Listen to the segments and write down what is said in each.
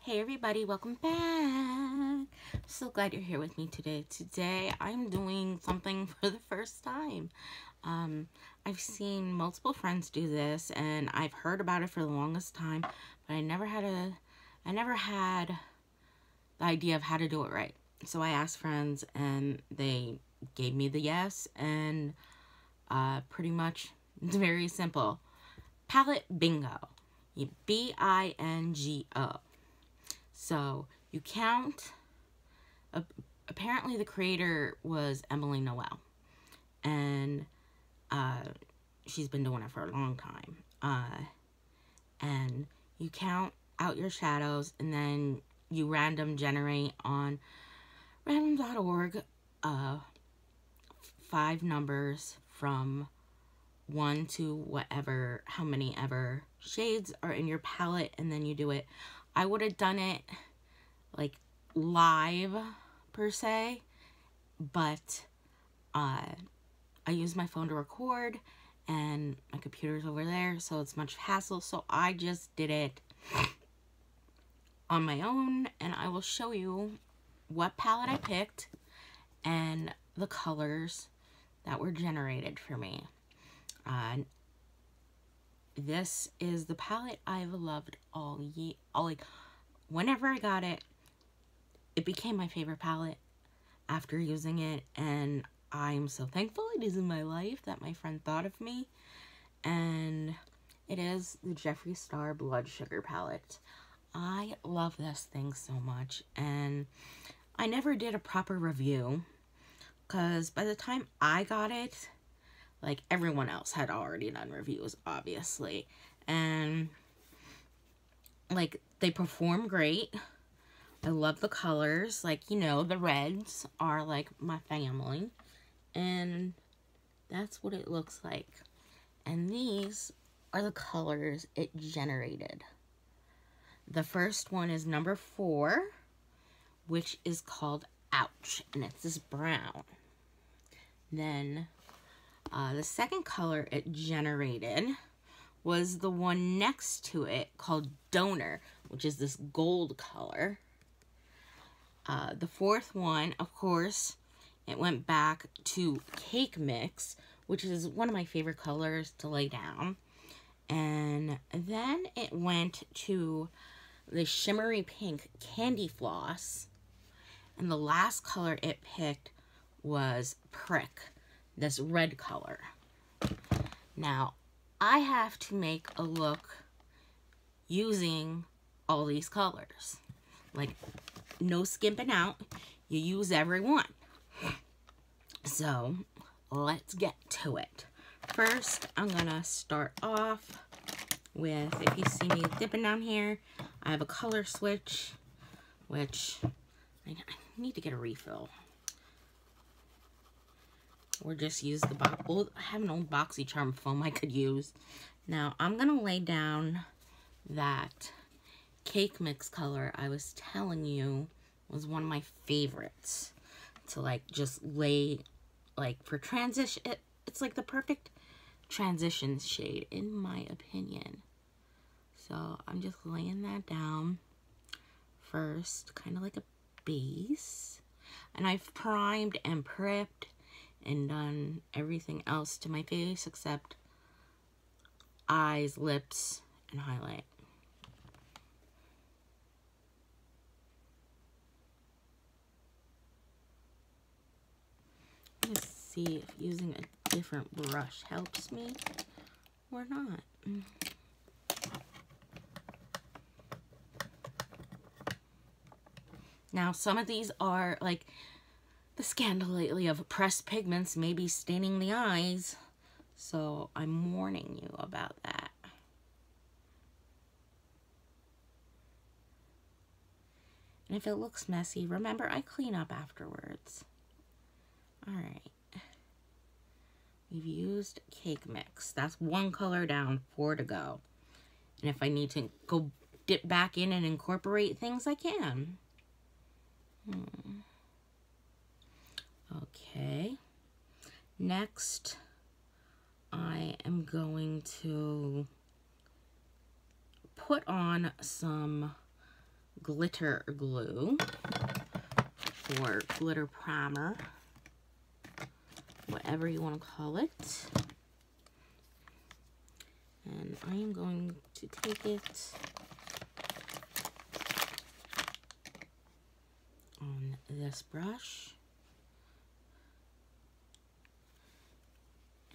Hey everybody, welcome back. So glad you're here with me today. Today I'm doing something for the first time. I've seen multiple friends do this and I've heard about it for the longest time, but I never had the idea of how to do it right. So I asked friends and they gave me the yes, and pretty much it's very simple. Palette bingo. B-I-N-G-O. So you count, apparently the creator was Emily Noel, and she's been doing it for a long time. And you count out your shadows, and then you random generate on random.org 5 numbers from 1 to whatever, how many ever shades are in your palette, and then you do it. I would have done it like live per se, but I use my phone to record and my computer's over there, so it's much hassle. So I just did it on my own, and I will show you what palette I picked and the colors that were generated for me. This is the palette I've loved all year. Whenever I got it, it became my favorite palette after using it, and I'm so thankful it is in my life that my friend thought of me. And it is the Jeffree Star Blood Sugar palette. I love this thing so much, and I never did a proper review because by the time I got it, like, everyone else had already done reviews, obviously. And, like, they perform great. I love the colors. Like, you know, the reds are, like, my family. And that's what it looks like. And these are the colors it generated. The first one is number 4, which is called Ouch. And it's this brown. Then the second color it generated was the one next to it called Donor, which is this gold color. The fourth one, of course, it went back to Cake Mix, which is one of my favorite colors to lay down. And then it went to the shimmery pink Candy Floss. And the last color it picked was Prick, this red color. Now, I have to make a look using all these colors. Like, no skimping out. You use every one. So, let's get to it. First, I'm gonna start off with, if you see me dipping down here, I have a color switch, which I need to get a refill. Or just use the box. Well, I have an old BoxyCharm foam I could use. Now, I'm going to lay down that Cake Mix color I was telling you was one of my favorites to, like, just lay, like, for transition. It's like the perfect transition shade, in my opinion. So, I'm just laying that down first, kind of like a base. And I've primed and prepped and done everything else to my face except eyes, lips, and highlight. Let's see if using a different brush helps me or not. Now, some of these are like the scandal lately of pressed pigments may be staining the eyes, so I'm warning you about that. And if it looks messy, remember, I clean up afterwards. Alright. We've used Cake Mix. That's 1 color down, 4 to go. And if I need to go dip back in and incorporate things, I can. Okay, next I am going to put on some glitter glue or glitter primer, whatever you want to call it. And I am going to take it on this brush,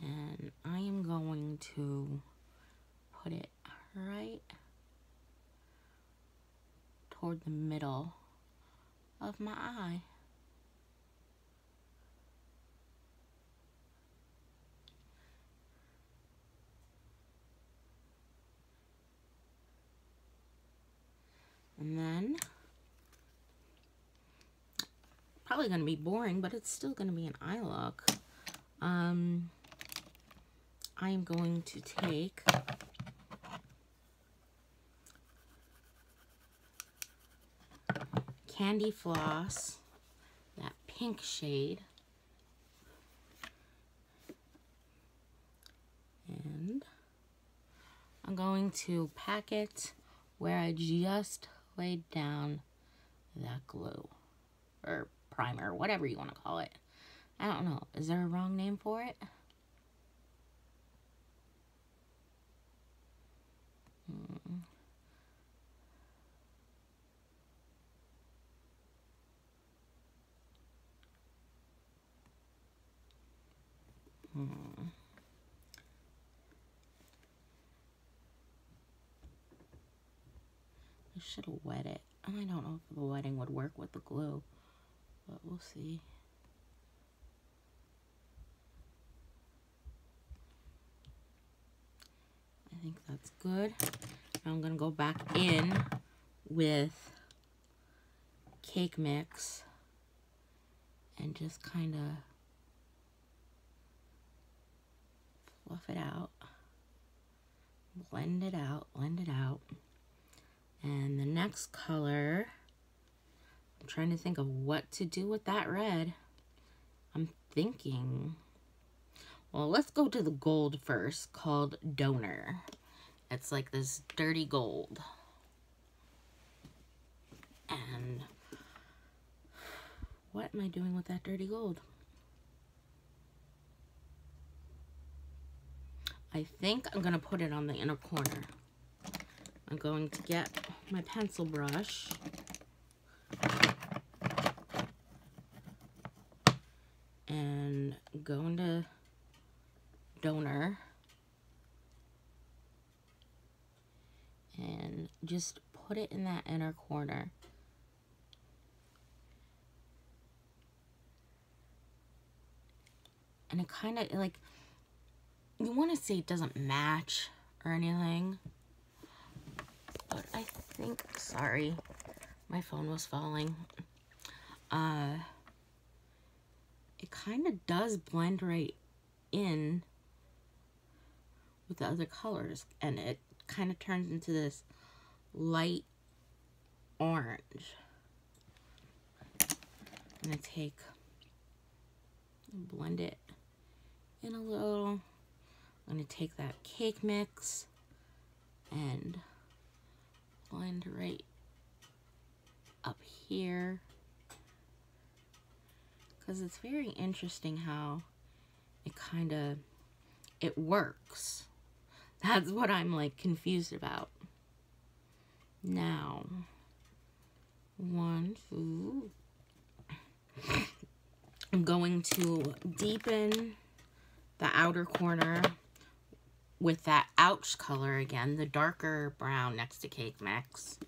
and I am going to put it right toward the middle of my eye. And then, probably going to be boring, but it's still going to be an eye look. I am going to take Candy Floss, that pink shade, and I'm going to pack it where I just laid down that glue or primer, whatever you want to call it. I don't know. Is there a wrong name for it? I should have wet it. I don't know if the wetting would work with the glue, but we'll see. I think that's good. Now I'm going to go back in with cake mix and just kind of fluff it out, blend it out, blend it out. And the next color, I'm trying to think of what to do with that red. I'm thinking, well, let's go to the gold first, called Donor. It's like this dirty gold. And what am I doing with that dirty gold? I think I'm going to put it on the inner corner. I'm going to get my pencil brush and go into Donor and just put it in that inner corner. And it kind of, like, you want to say it doesn't match or anything, but I think, sorry, my phone was falling. It kind of does blend right in with the other colors, and it kind of turns into this light orange. I'm going to blend it in a little. I'm going to take that cake mix and blend right up here, because it's very interesting how it works. That's what I'm like confused about. Now, I'm going to deepen the outer corner with that ouch color again, the darker brown next to cake mix.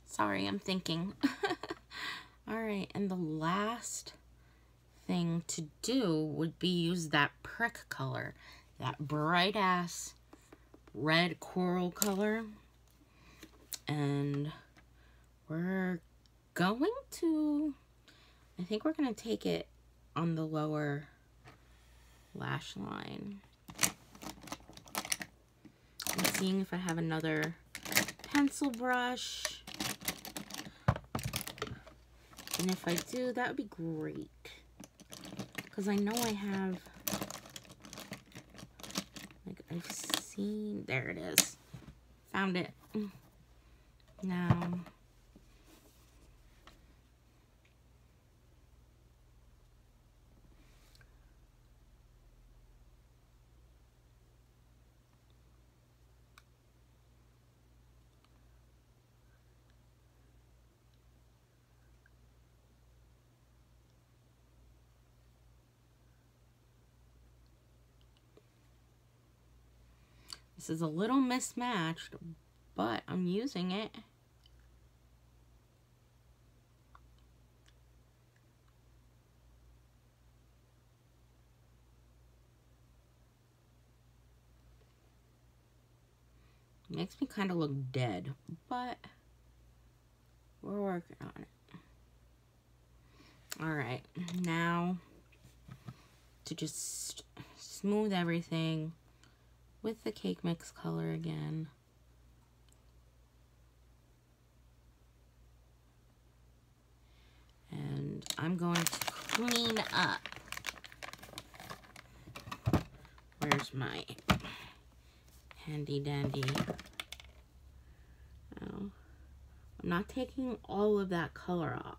Sorry, I'm thinking. Alright, and the last thing to do would be use that prick color, that bright ass red coral color. And we're going to, I think we're going to take it on the lower lash line. I'm seeing if I have another pencil brush. And if I do, that would be great. Because I know I have, like, I've seen, there it is. Found it. Now, this is a little mismatched, but I'm using it. Makes me kind of look dead, but we're working on it. Alright, now to just smooth everything with the cake mix color again. And I'm going to clean up. Where's my handy dandy? Oh, I'm not taking all of that color off.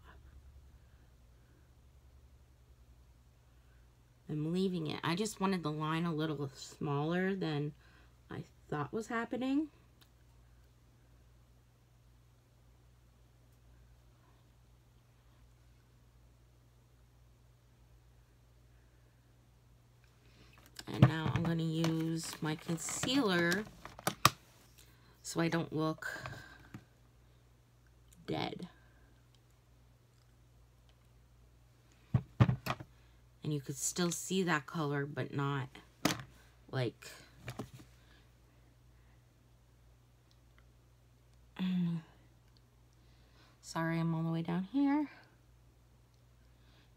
I'm leaving it. I just wanted the line a little smaller than I thought was happening. And now I'm going to use my concealer so I don't look dead. And you could still see that color, but not like... Sorry, I'm all the way down here.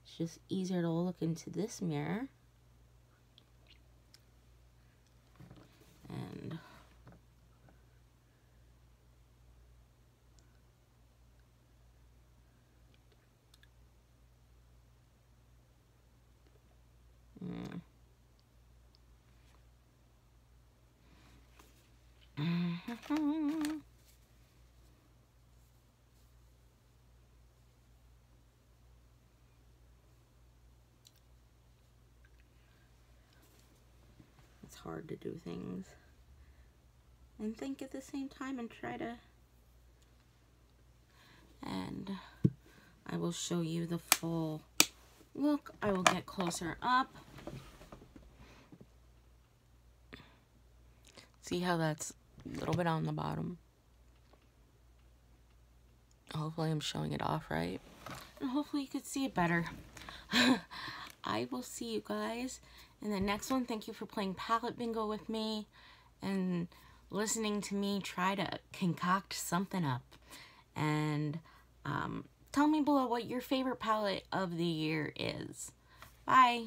It's just easier to look into this mirror. And it's hard to do things and think at the same time and try to, and I will show you the full look. I will get closer up. See how that's a little bit on the bottom? Hopefully I'm showing it off right. And hopefully you could see it better. I will see you guys in the next one. Thank you for playing palette bingo with me and listening to me try to concoct something up. And tell me below what your favorite palette of the year is. Bye.